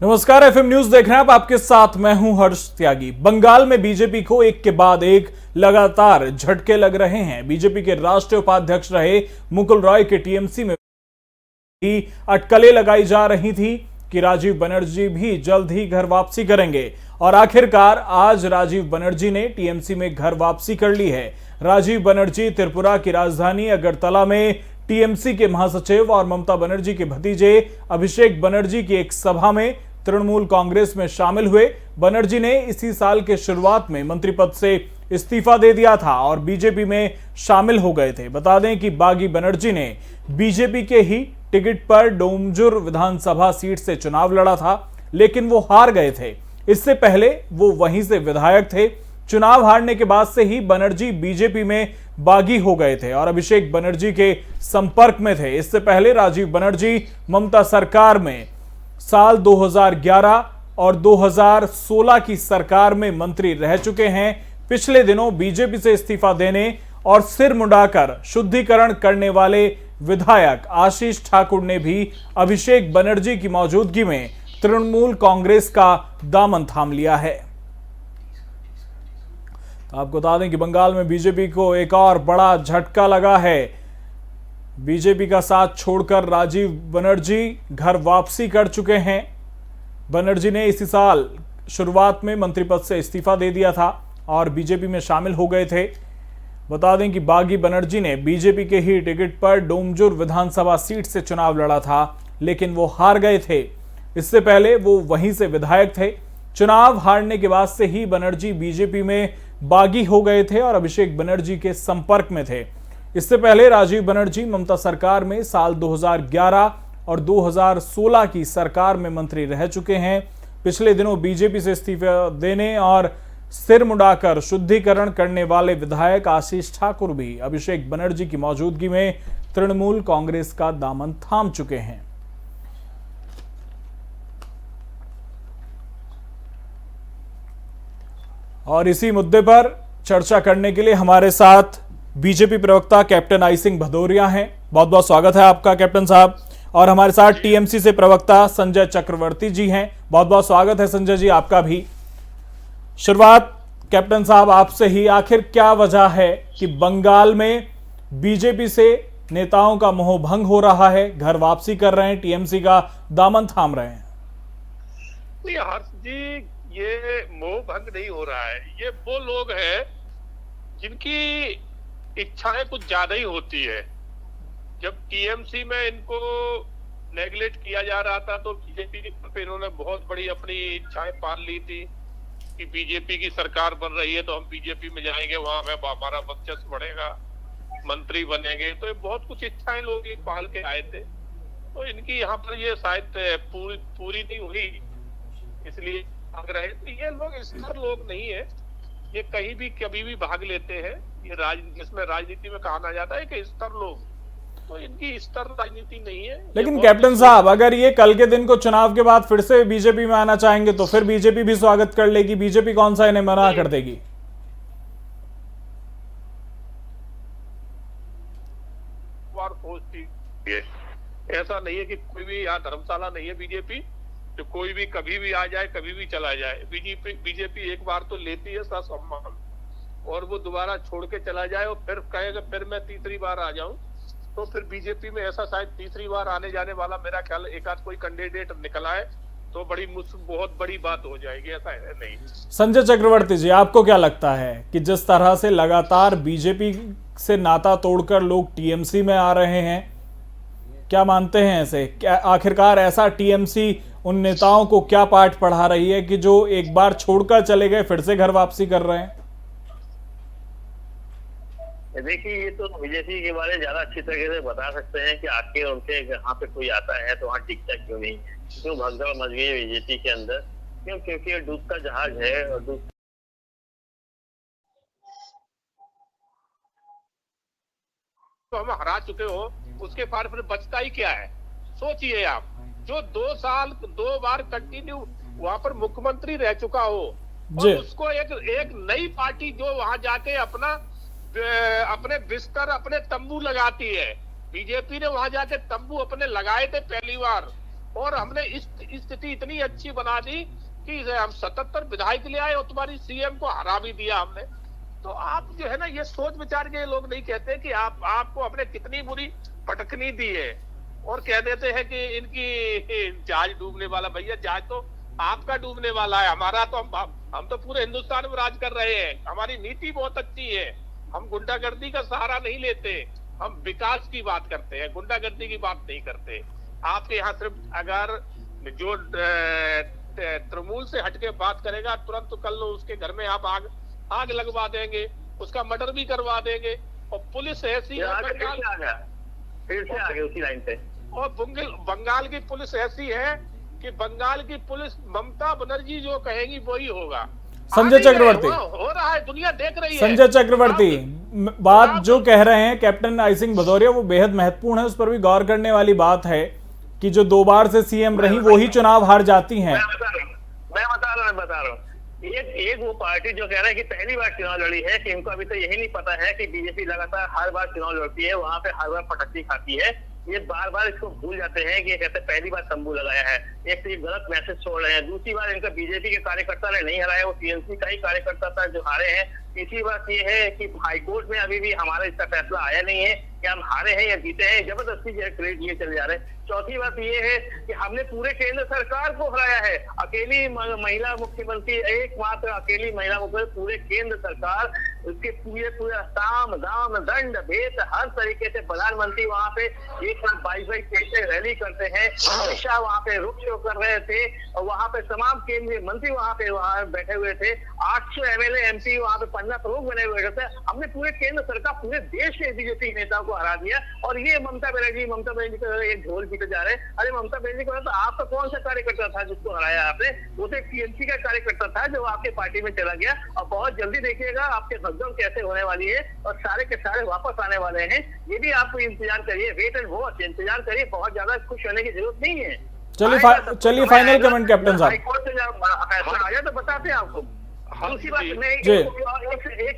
नमस्कार, FM news देख रहे हैं आप। आपके साथ मैं हूं हर्ष त्यागी। बंगाल में बीजेपी को एक के बाद एक लगातार झटके लग रहे हैं। बीजेपी के राष्ट्रीय उपाध्यक्ष रहे मुकुल रॉय के टीएमसी में भी अटकलें लगाई जा रही थी कि राजीव बनर्जी भी जल्द ही घर वापसी करेंगे, और आखिरकार आज राजीव बनर्जी ने टीएमसी में घर वापसी कर ली है। राजीव बनर्जी त्रिपुरा की राजधानी अगरतला में टीएमसी के महासचिव और ममता बनर्जी के भतीजे अभिषेक बनर्जी की एक सभा में तृणमूल कांग्रेस में शामिल हुए। बनर्जी ने इसी साल के शुरुआत में मंत्री पद से इस्तीफा दे दिया था और बीजेपी में शामिल हो गए थे। बता दें कि बागी बनर्जी ने बीजेपी के ही टिकट पर डोमजुर विधानसभा सीट से चुनाव लड़ा था, लेकिन वो हार गए थे। इससे पहले वो वहीं से विधायक थे। चुनाव हारने के बाद से ही बनर्जी बीजेपी में बागी हो गए थे और अभिषेक बनर्जी के संपर्क में थे। इससे पहले राजीव बनर्जी ममता सरकार में साल 2011 और 2016 की सरकार में मंत्री रह चुके हैं। पिछले दिनों बीजेपी से इस्तीफा देने और सिर मुंडाकर शुद्धिकरण करने वाले विधायक आशीष ठाकुर ने भी अभिषेक बनर्जी की मौजूदगी में तृणमूल कांग्रेस का दामन थाम लिया है। तो आपको बता दें कि बंगाल में बीजेपी को एक और बड़ा झटका लगा है। बीजेपी का साथ छोड़कर राजीव बनर्जी घर वापसी कर चुके हैं। बनर्जी ने इसी साल शुरुआत में मंत्री पद से इस्तीफा दे दिया था और बीजेपी में शामिल हो गए थे। बता दें कि बागी बनर्जी ने बीजेपी के ही टिकट पर डोमजुर विधानसभा सीट से चुनाव लड़ा था, लेकिन वो हार गए थे। इससे पहले वो वहीं से विधायक थे। चुनाव हारने के बाद से ही बनर्जी बीजेपी में बागी हो गए थे और अभिषेक बनर्जी के संपर्क में थे। इससे पहले राजीव बनर्जी ममता सरकार में साल 2011 और 2016 की सरकार में मंत्री रह चुके हैं। पिछले दिनों बीजेपी से इस्तीफा देने और सिर मुंडाकर शुद्धिकरण करने वाले विधायक आशीष ठाकुर भी अभिषेक बनर्जी की मौजूदगी में तृणमूल कांग्रेस का दामन थाम चुके हैं। और इसी मुद्दे पर चर्चा करने के लिए हमारे साथ बीजेपी प्रवक्ता कैप्टन आई सिंह भदौरिया हैं। बहुत बहुत स्वागत है आपका कैप्टन साहब। और हमारे साथ टीएमसी से प्रवक्ता संजय चक्रवर्ती जी हैं। बहुत बहुत स्वागत है संजय जी आपका भी। शुरुआत कैप्टन साहब आपसे ही, आखिर क्या वजह है कि बंगाल में बीजेपी से नेताओं का मोह भंग हो रहा है, घर वापसी कर रहे हैं, टीएमसी का दामन थाम रहे हैं? हर्ष जी, ये मोह भंग नहीं हो रहा है। ये वो लोग हैं जिनकी इच्छाएं कुछ ज्यादा ही होती है। जब टीएमसी में इनको नेगलेक्ट किया जा रहा था तो बीजेपी की तरफ इन्होंने बहुत बड़ी अपनी इच्छाएं पाल ली थी कि बीजेपी की सरकार बन रही है तो हम बीजेपी में जाएंगे, वहां में हमारा वर्चस्व बढ़ेगा, मंत्री बनेंगे। तो ये बहुत कुछ इच्छाएं लोग पाल के आए थे। तो इनकी यहाँ पर ये शायद पूरी नहीं हुई, इसलिए भाग रहे। तो ये लोग स्तर लोग नहीं है, ये कहीं भी कभी भी भाग लेते हैं। ये इसमें राजनीति में कहा ना जाता है कि स्तर लोग, तो इनकी स्तर राजनीति नहीं है। लेकिन कैप्टन साहब, अगर ये कल के दिन को चुनाव के बाद फिर से बीजेपी में आना चाहेंगे तो फिर बीजेपी भी स्वागत कर लेगी। बीजेपी कौन सा इन्हें मना कर देगी? ऐसा नहीं है कि कोई भी यहाँ धर्मशाला नहीं है बीजेपी, तो कोई भी कभी भी आ जाए, कभी भी चला जाए। बीजेपी एक बार तो लेती है सम्मान, और वो दोबारा छोड़ के चला जाए और फिर कहेगा फिर मैं तीसरी बार आ जाऊं, तो फिर बीजेपी में ऐसा शायद तीसरी बार आने जाने वाला मेरा ख्याल एक आध कोई कैंडिडेट निकल आए तो बहुत बड़ी बात हो जाएगी। ऐसा है नहीं। संजय चक्रवर्ती जी, आपको क्या लगता है कि जिस तरह से लगातार बीजेपी से नाता तोड़कर लोग टीएमसी में आ रहे हैं, क्या मानते हैं ऐसे? क्या आखिरकार ऐसा टीएमसी उन नेताओं को क्या पाठ पढ़ा रही है कि जो एक बार छोड़कर चले गए फिर से घर वापसी कर रहे हैं? देखिए, ये तो बीजेपी के बारे में ज्यादा अच्छी तरीके से बता सकते हैं कि आखिर उनके यहाँ पे कोई आता है तो वहाँ टिकता क्यों नहीं है, क्यों भगदड़ मच गई है बीजेपी के अंदर, क्यों? क्योंकि डूबता जहाज है और तो हम हरा चुके हो, उसके बाद फिर बचता ही क्या है? सोचिए आप, जो 2 साल 2 बार कंटिन्यू वहां पर मुख्यमंत्री रह चुका हो और उसको एक नई पार्टी जो वहां जाके अपने बिस्तर अपने तंबू लगाती है। बीजेपी ने वहां जाके तंबू अपने लगाए थे पहली बार, और हमने इस स्थिति इतनी अच्छी बना दी कि हम 77 विधायक ले आए और तुम्हारी सीएम को हरा भी दिया हमने। तो आप जो है ना, ये सोच विचार के लोग नहीं कहते कि आपको हमने कितनी बुरी पटकनी दी है, और कह देते हैं कि इनकी जहाज डूबने वाला। भैया जहाज तो आपका डूबने वाला है, हमारा तो हम तो पूरे हिंदुस्तान में राज कर रहे हैं। हमारी नीति बहुत अच्छी है, हम गुंडागर्दी का सहारा नहीं लेते, हम विकास की बात करते हैं, गुंडागर्दी की बात नहीं करते। आपके यहाँ सिर्फ अगर जो तृणमूल से हटके बात करेगा, तुरंत कल उसके घर में आप आग लगवा देंगे, उसका मर्डर भी करवा देंगे। और पुलिस ऐसी फिर से आगे उसी लाइन पे। और बंगाल की पुलिस ऐसी है कि बंगाल की पुलिस ममता बनर्जी जो कहेगी वही होगा। संजय चक्रवर्ती हो रहा है, दुनिया देख रही है। संजय चक्रवर्ती, बात जो कह रहे हैं कैप्टन आई सिंह भदौरिया, वो बेहद महत्वपूर्ण है, उस पर भी गौर करने वाली बात है कि जो 2 बार से सीएम रही वही चुनाव हार जाती हैं। मैं बता रहा हूँ। एक वो पार्टी जो कह रहा है कि पहली बार चुनाव लड़ी है, कि इनको अभी तो यही नहीं पता है कि बीजेपी लगातार हर बार चुनाव लड़ती है, वहां पे हर बार पटकनी खाती है। ये बार इसको भूल जाते हैं कि कहते पहली बार तंबू लगाया है। एक तो ये गलत मैसेज छोड़ रहे हैं, दूसरी बार इनका बीजेपी के कार्यकर्ता ने नहीं हराया, वो टीएमसी का ही कार्यकर्ता था जो हारे हैं। तीसरी बात ये है कि हाईकोर्ट में अभी भी हमारा इसका फैसला आया नहीं है कि हम हारे हैं या जीते हैं, जबरदस्ती क्रेडिट लिए चले जा रहे हैं। चौथी बात ये है कि हमने पूरे केंद्र सरकार को हराया है, अकेली महिला मुख्यमंत्री, एकमात्र अकेली महिला मुख्यमंत्री, पूरे केंद्र सरकार, उसके पूरे साम दाम दंड भेद हर तरीके से प्रधानमंत्री वहां पे 22 रैली करते हैं, हमेशा वहां पे रोड शो कर रहे थे, और वहां पे तमाम केंद्रीय मंत्री वहां बैठे हुए थे, 800 एमएलए एमपी वहां पे 15 प्रमुख बने हुए थे। हमने पूरे केंद्र सरकार, पूरे देश के बीजेपी नेताओं को हरा दिया। और ये ममता बनर्जी को एक ढोल पीटे जा रहे हैं। अरे ममता बनर्जी को तो आपका कौन सा कार्यकर्ता था जिसको हराया आपने? वो तो टीएमसी का कार्यकर्ता था जो आपके पार्टी में चला गया। और बहुत जल्दी देखिएगा आपके भगदड़ कैसे होने वाली है, और सारे के सारे वापस आने वाले हैं। ये भी आपको इंतजार करिए, वेट एंड वॉच, इंतजार करिए, बहुत ज्यादा खुश होने की जरूरत नहीं है। चलिए फाइनल कमेंट कैप्टन साहब। हाईकोर्ट से जब फैसला आ जाए तो बताते हैं आपको। दूसरी बात, मैं एक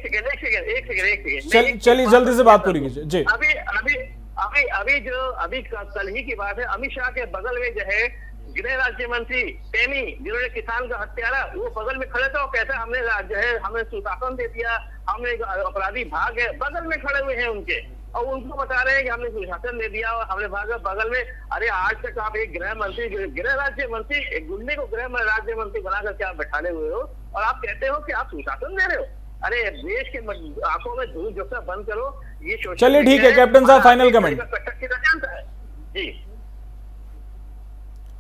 सेकेंड चलिए जल्दी से बात पूरी कीजिए जी। अभी कल ही की बात है, अमित शाह के बगल में जो है गृह राज्य मंत्री टेमी, जिन्होंने किसान का हत्यारा, वो बगल में खड़े थे और कहते हमने जो है हमें सुशासन दे दिया, हमने अपराधी भाग है, बगल में खड़े हुए हैं उनके, और उनको बता रहे हैं कि हमने सुशासन दे दिया और हमने भागा बगल में। अरे आज तक आप एक गृह राज्य मंत्री, एक गुंडे को गृह राज्य मंत्री बना करके आप बैठाने हुए हो, और आप कहते हो कि आप सुशासन दे रहे हो। अरे देश के आंखों में धूल झोंकना बंद करो। ये चलिए ठीक है कैप्टन साहब, फाइनल कमेंट जी।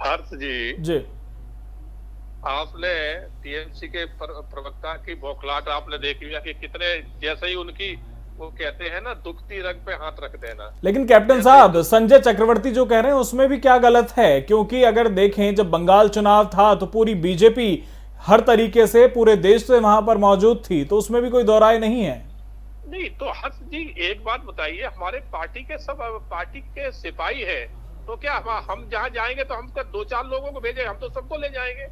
हर्ष जी, आपने टीएमसी के प्रवक्ता की बौखलाहट आपने देख लिया कि कितने, जैसे ही उनकी वो कहते हैं ना, दुखती रग पे हाथ रख देना। लेकिन कैप्टन साहब, संजय चक्रवर्ती जो कह रहे हैं उसमें भी क्या गलत है? क्योंकि अगर देखें जब बंगाल चुनाव था तो पूरी बीजेपी हर तरीके से पूरे देश से वहां पर मौजूद थी, तो उसमें भी कोई दो राय नहीं है। नहीं तो हर्ष जी एक बात बताइए, हमारे पार्टी के सब पार्टी के सिपाही है, तो क्या हम जहाँ जाएंगे तो हम 2-4 लोगों को भेजे? हम तो सबको ले जाएंगे।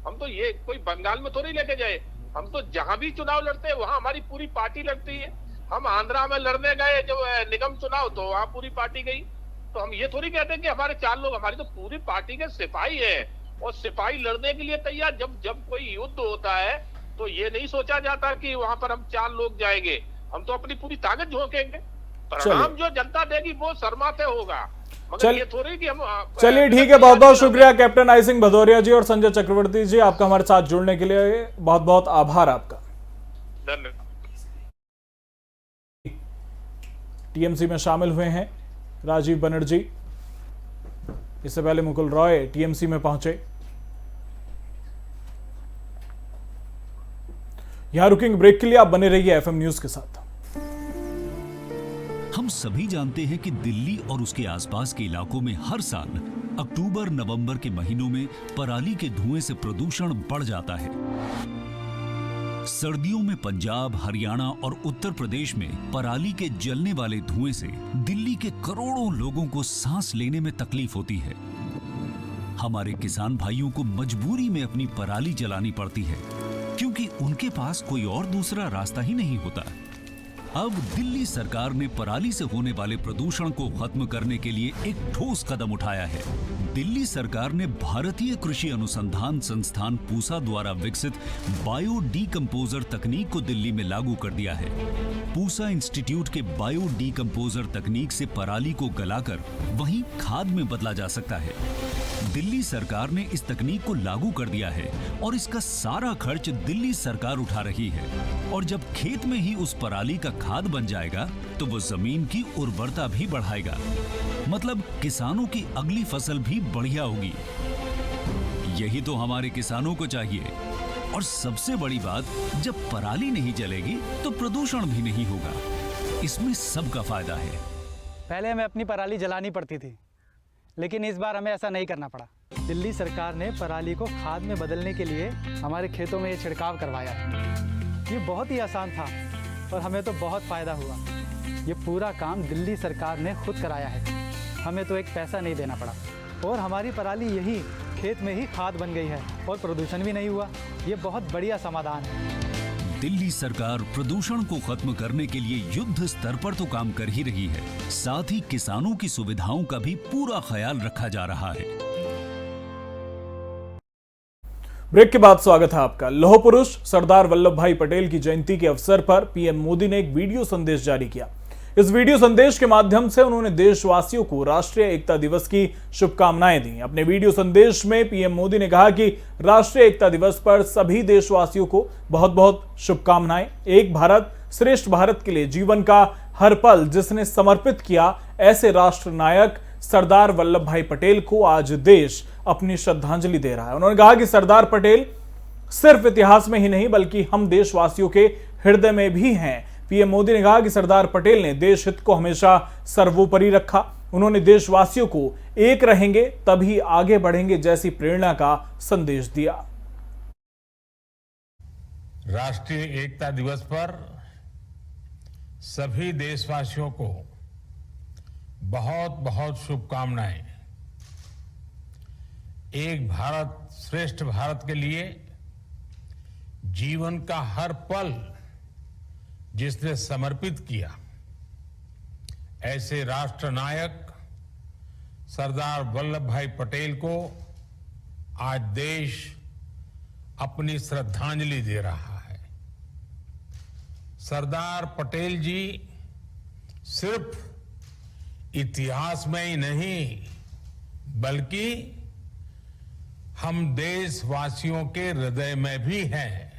हम तो ये कोई बंगाल में थोड़ी लेके जाए, हम तो जहां भी चुनाव लड़ते हैं वहां हमारी पूरी पार्टी लड़ती है। हम आंध्रा में लड़ने गए जब निगम चुनाव, तो वहां पूरी पार्टी गई। तो हम ये थोड़ी कहते हैं कि हमारे 4 लोग, हमारी तो पूरी पार्टी के सिपाही है, और सिपाही लड़ने के लिए तैयार। जब कोई युद्ध होता है तो ये नहीं सोचा जाता कि वहां पर हम 4 लोग जाएंगे, हम तो अपनी पूरी ताकत झोंकेंगे। परिणाम जो जनता देगी वो शर्माते होगा, मगर ये थोड़ी कि हम। चलिए ठीक है, बहुत बहुत शुक्रिया कैप्टन आई सिंह भदौरिया जी और संजय चक्रवर्ती जी, आपका हमारे साथ जुड़ने के लिए बहुत बहुत आभार आपका। धन्यवाद। टीएमसी में शामिल हुए हैं राजीव बनर्जी, इससे पहले मुकुल रॉय टीएमसी में पहुंचे। यहां रुकेंगे ब्रेक के लिए, आप बने रहिए एफएम न्यूज के साथ। हम सभी जानते हैं कि दिल्ली और उसके आसपास के इलाकों में हर साल अक्टूबर-नवंबर के महीनों में पराली के धुएं से प्रदूषण बढ़ जाता है। सर्दियों में पंजाब, हरियाणा और उत्तर प्रदेश में पराली के जलने वाले धुएं से दिल्ली के करोड़ों लोगों को सांस लेने में तकलीफ होती है। हमारे किसान भाइयों को मजबूरी में अपनी पराली जलानी पड़ती है, क्योंकि उनके पास कोई और दूसरा रास्ता ही नहीं होता। अब दिल्ली सरकार ने पराली से होने वाले प्रदूषण को खत्म करने के लिए एक ठोस कदम उठाया है। दिल्ली सरकार ने भारतीय कृषि अनुसंधान संस्थान पूसा द्वारा विकसित बायो डीकंपोजर तकनीक को दिल्ली में लागू कर दिया है। पूसा इंस्टीट्यूट के बायो डीकंपोजर तकनीक से पराली को गलाकर वहीं खाद में बदला जा सकता है। दिल्ली सरकार ने इस तकनीक को लागू कर दिया है और इसका सारा खर्च दिल्ली सरकार उठा रही है। और जब खेत में ही उस पराली का खाद बन जाएगा तो वो जमीन की उर्वरता भी बढ़ाएगा। मतलब किसानों की अगली फसल भी बढ़िया होगी। यही तो हमारे किसानों को चाहिए। और सबसे बड़ी बात, जब पराली नहीं जलेगी तो प्रदूषण भी नहीं होगा। इसमें सबका फायदा है। पहले हमें अपनी पराली जलानी पड़ती थी, लेकिन इस बार हमें ऐसा नहीं करना पड़ा। दिल्ली सरकार ने पराली को खाद में बदलने के लिए हमारे खेतों में ये छिड़काव करवाया है। ये बहुत ही आसान था और हमें तो बहुत फ़ायदा हुआ। ये पूरा काम दिल्ली सरकार ने खुद कराया है। हमें तो एक पैसा नहीं देना पड़ा और हमारी पराली यही खेत में ही खाद बन गई है और प्रदूषण भी नहीं हुआ। ये बहुत बढ़िया समाधान है। दिल्ली सरकार प्रदूषण को खत्म करने के लिए युद्ध स्तर पर तो काम कर ही रही है, साथ ही किसानों की सुविधाओं का भी पूरा ख्याल रखा जा रहा है। ब्रेक के बाद स्वागत है आपका। लौह पुरुष सरदार वल्लभ भाई पटेल की जयंती के अवसर पर पीएम मोदी ने एक वीडियो संदेश जारी किया। इस वीडियो संदेश के माध्यम से उन्होंने देशवासियों को राष्ट्रीय एकता दिवस की शुभकामनाएं दी। अपने वीडियो संदेश में पीएम मोदी ने कहा कि राष्ट्रीय एकता दिवस पर सभी देशवासियों को बहुत बहुत शुभकामनाएं। एक भारत श्रेष्ठ भारत के लिए जीवन का हर पल जिसने समर्पित किया, ऐसे राष्ट्र नायक सरदार वल्लभ भाई पटेल को आज देश अपनी श्रद्धांजलि दे रहा है। उन्होंने कहा कि सरदार पटेल सिर्फ इतिहास में ही नहीं बल्कि हम देशवासियों के हृदय में भी हैं। पीएम मोदी ने कहा कि सरदार पटेल ने देश हित को हमेशा सर्वोपरि रखा। उन्होंने देशवासियों को एक रहेंगे तभी आगे बढ़ेंगे जैसी प्रेरणा का संदेश दिया। राष्ट्रीय एकता दिवस पर सभी देशवासियों को बहुत बहुत शुभकामनाएं। एक भारत श्रेष्ठ भारत के लिए जीवन का हर पल जिसने समर्पित किया, ऐसे राष्ट्र नायक सरदार वल्लभ भाई पटेल को आज देश अपनी श्रद्धांजलि दे रहा है। सरदार पटेल जी सिर्फ इतिहास में ही नहीं बल्कि हम देशवासियों के हृदय में भी हैं।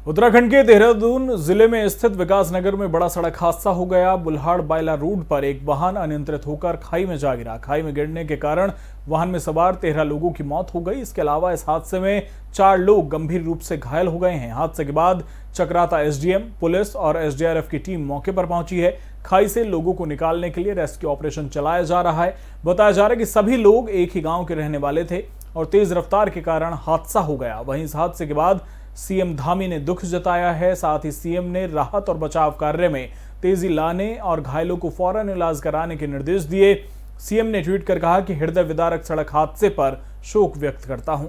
उत्तराखंड के देहरादून जिले में स्थित विकास नगर में बड़ा सड़क हादसा हो गया। बुल्हाड़ बायला रोड पर एक वाहन अनियंत्रित होकर खाई में जा गिरा। खाई में गिरने के कारण वाहन में सवार 13 लोगों की मौत हो गई। इसके अलावा इस हादसे में 4 लोग गंभीर रूप से घायल हो गए हैं। हादसे के बाद चक्राता एसडीएम, पुलिस और एसडीआरएफ की टीम मौके पर पहुंची है। खाई से लोगों को निकालने के लिए रेस्क्यू ऑपरेशन चलाया जा रहा है। बताया जा रहा है कि सभी लोग एक ही गांव के रहने वाले थे और तेज रफ्तार के कारण हादसा हो गया। वहीं इस हादसे के बाद सीएम धामी ने दुख जताया है। साथ ही सीएम ने राहत और बचाव कार्य में तेजी लाने और घायलों को फौरन इलाज कराने के निर्देश दिए। सीएम ने ट्वीट कर कहा कि हृदय विदारक सड़क हादसे पर शोक व्यक्त करता हूं।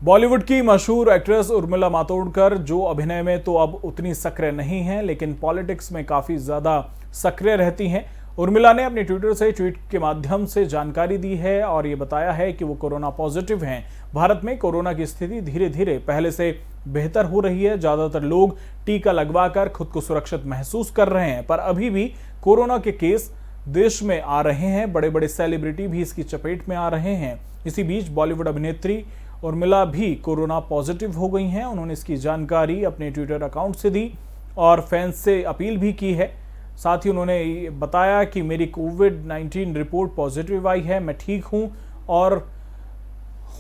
बॉलीवुड की मशहूर एक्ट्रेस उर्मिला मातोंडकर जो अभिनय में तो अब उतनी सक्रिय नहीं हैं, लेकिन पॉलिटिक्स में काफी ज्यादा सक्रिय रहती हैं। उर्मिला ने अपने ट्विटर से ट्वीट के माध्यम से जानकारी दी है और ये बताया है कि वो कोरोना पॉजिटिव हैं। भारत में कोरोना की स्थिति धीरे धीरे पहले से बेहतर हो रही है। ज्यादातर लोग टीका लगवाकर खुद को सुरक्षित महसूस कर रहे हैं, पर अभी भी कोरोना के केस देश में आ रहे हैं। बड़े बड़े सेलिब्रिटी भी इसकी चपेट में आ रहे हैं। इसी बीच बॉलीवुड अभिनेत्री उर्मिला भी कोरोना पॉजिटिव हो गई हैं। उन्होंने इसकी जानकारी अपने ट्विटर अकाउंट से दी और फैंस से अपील भी की है। साथ ही उन्होंने बताया कि मेरी कोविड-19 रिपोर्ट पॉजिटिव आई है, मैं ठीक हूं और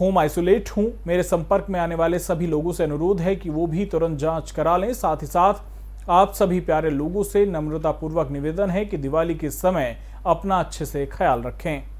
होम आइसोलेट हूं। मेरे संपर्क में आने वाले सभी लोगों से अनुरोध है कि वो भी तुरंत जांच करा लें। साथ ही साथ आप सभी प्यारे लोगों से नम्रतापूर्वक निवेदन है कि दिवाली के समय अपना अच्छे से ख्याल रखें।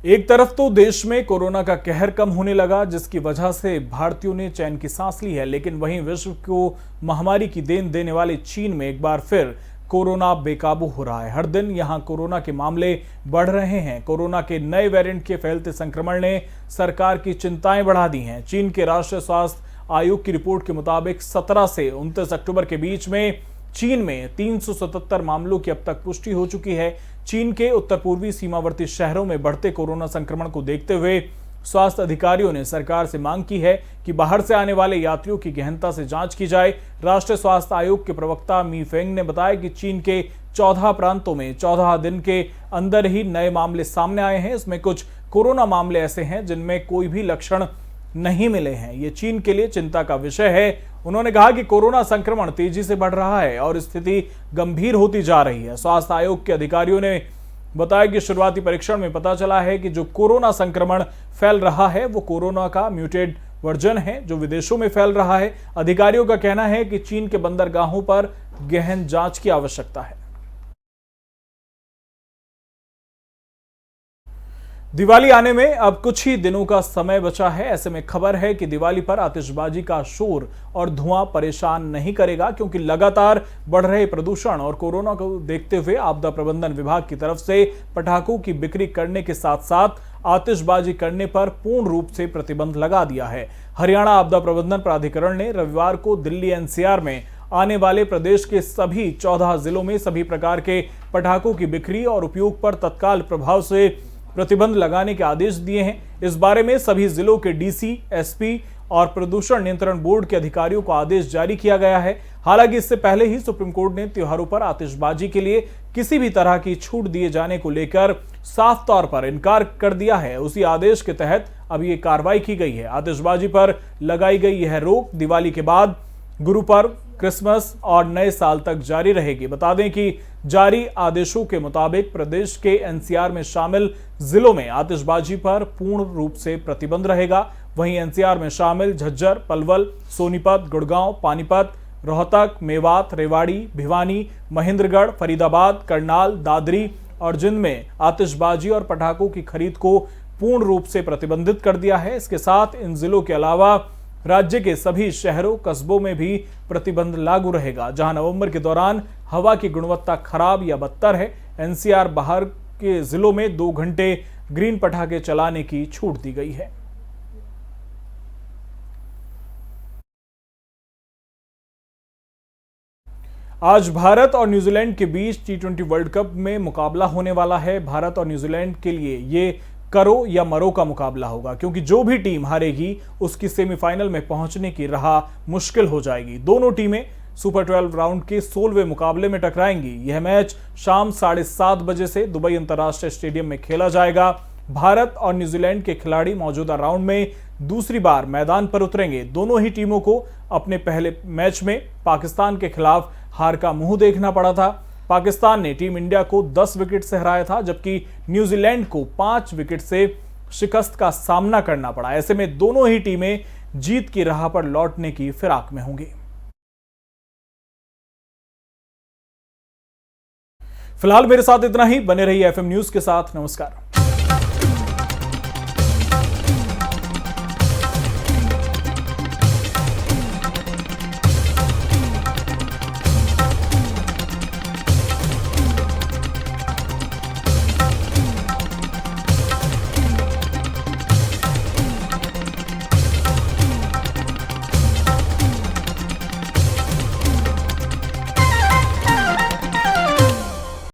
एक तरफ तो देश में कोरोना का कहर कम होने लगा, जिसकी वजह से भारतीयों ने चैन की सांस ली है, लेकिन वहीं विश्व को महामारी की देन देने वाले चीन में एक बार फिर कोरोना बेकाबू हो रहा है। हर दिन यहां कोरोना के मामले बढ़ रहे हैं। कोरोना के नए वेरिएंट के फैलते संक्रमण ने सरकार की चिंताएं बढ़ा दी हैं। चीन के राष्ट्रीय स्वास्थ्य आयोग की रिपोर्ट के मुताबिक 17 से 29 अक्टूबर के बीच में चीन में 377 मामलों की अब तक पुष्टि हो चुकी है। चीन के उत्तर पूर्वी सीमावर्ती शहरों में बढ़ते कोरोना संक्रमण को देखते हुए स्वास्थ्य अधिकारियों ने सरकार से मांग की है कि बाहर से आने वाले यात्रियों की गहनता से जांच की जाए। राष्ट्रीय स्वास्थ्य आयोग के प्रवक्ता मी फेंग ने बताया कि चीन के 14 प्रांतों में 14 दिन के अंदर ही नए मामले सामने आए हैं। इसमें कुछ कोरोना मामले ऐसे हैं जिनमें कोई भी लक्षण नहीं मिले हैं। ये चीन के लिए चिंता का विषय है। उन्होंने कहा कि कोरोना संक्रमण तेजी से बढ़ रहा है और स्थिति गंभीर होती जा रही है। स्वास्थ्य आयोग के अधिकारियों ने बताया कि शुरुआती परीक्षण में पता चला है कि जो कोरोना संक्रमण फैल रहा है वो कोरोना का म्यूटेड वर्जन है जो विदेशों में फैल रहा है। अधिकारियों का कहना है कि चीन के बंदरगाहों पर गहन जांच की आवश्यकता है। दिवाली आने में अब कुछ ही दिनों का समय बचा है। ऐसे में खबर है कि दिवाली पर आतिशबाजी का शोर और धुआं परेशान नहीं करेगा, क्योंकि लगातार बढ़ रहे प्रदूषण और कोरोना को देखते हुए आपदा प्रबंधन विभाग की तरफ से पटाखों की बिक्री करने के साथ साथ आतिशबाजी करने पर पूर्ण रूप से प्रतिबंध लगा दिया है। हरियाणा आपदा प्रबंधन प्राधिकरण ने रविवार को दिल्ली एनसीआर में आने वाले प्रदेश के सभी 14 जिलों में सभी प्रकार के पटाखों की बिक्री और उपयोग पर तत्काल प्रभाव से प्रतिबंध लगाने के आदेश दिए हैं। इस बारे में सभी जिलों के डीसी, एसपी और प्रदूषण नियंत्रण बोर्ड के अधिकारियों को आदेश जारी किया गया है। हालांकि इससे पहले ही सुप्रीम कोर्ट ने त्योहारों पर आतिशबाजी के लिए किसी भी तरह की छूट दिए जाने को लेकर साफ तौर पर इनकार कर दिया है। उसी आदेश के तहत अब ये कार्रवाई की गई है। आतिशबाजी पर लगाई गई यह रोक दिवाली के बाद गुरु पर्व, क्रिसमस और नए साल तक जारी रहेगी। बता दें कि जारी आदेशों के मुताबिक प्रदेश के एनसीआर में शामिल जिलों में आतिशबाजी पर पूर्ण रूप से प्रतिबंध रहेगा। वहीं एनसीआर में शामिल झज्जर, पलवल, सोनीपत, गुड़गांव, पानीपत, रोहतक, मेवात, रेवाड़ी, भिवानी, महेंद्रगढ़, फरीदाबाद, करनाल, दादरी और जिंद में आतिशबाजी और पटाखों की खरीद को पूर्ण रूप से प्रतिबंधित कर दिया है। इसके साथ इन जिलों के अलावा राज्य के सभी शहरों, कस्बों में भी प्रतिबंध लागू रहेगा। जहां नवंबर के दौरान हवा की गुणवत्ता खराब या बदतर है, एनसीआर बाहर के जिलों में 2 घंटे ग्रीन पटाखे चलाने की छूट दी गई है। आज भारत और न्यूजीलैंड के बीच T20 वर्ल्ड कप में मुकाबला होने वाला है। भारत और न्यूजीलैंड के लिए ये करो या मरो का मुकाबला होगा, क्योंकि जो भी टीम हारेगी उसकी सेमीफाइनल में पहुंचने की राह मुश्किल हो जाएगी। दोनों टीमें सुपर 12 राउंड के 16वें मुकाबले में टकराएंगी। यह मैच शाम 7:30 बजे से दुबई अंतर्राष्ट्रीय स्टेडियम में खेला जाएगा। भारत और न्यूजीलैंड के खिलाड़ी मौजूदा राउंड में दूसरी बार मैदान पर उतरेंगे। दोनों ही टीमों को अपने पहले मैच में पाकिस्तान के खिलाफ हार का मुंह देखना पड़ा था। पाकिस्तान ने टीम इंडिया को 10 विकेट से हराया था, जबकि न्यूजीलैंड को 5 विकेट से शिकस्त का सामना करना पड़ा। ऐसे में दोनों ही टीमें जीत की राह पर लौटने की फिराक में होंगी। फिलहाल मेरे साथ इतना ही। बने रहिए FM न्यूज के साथ। नमस्कार।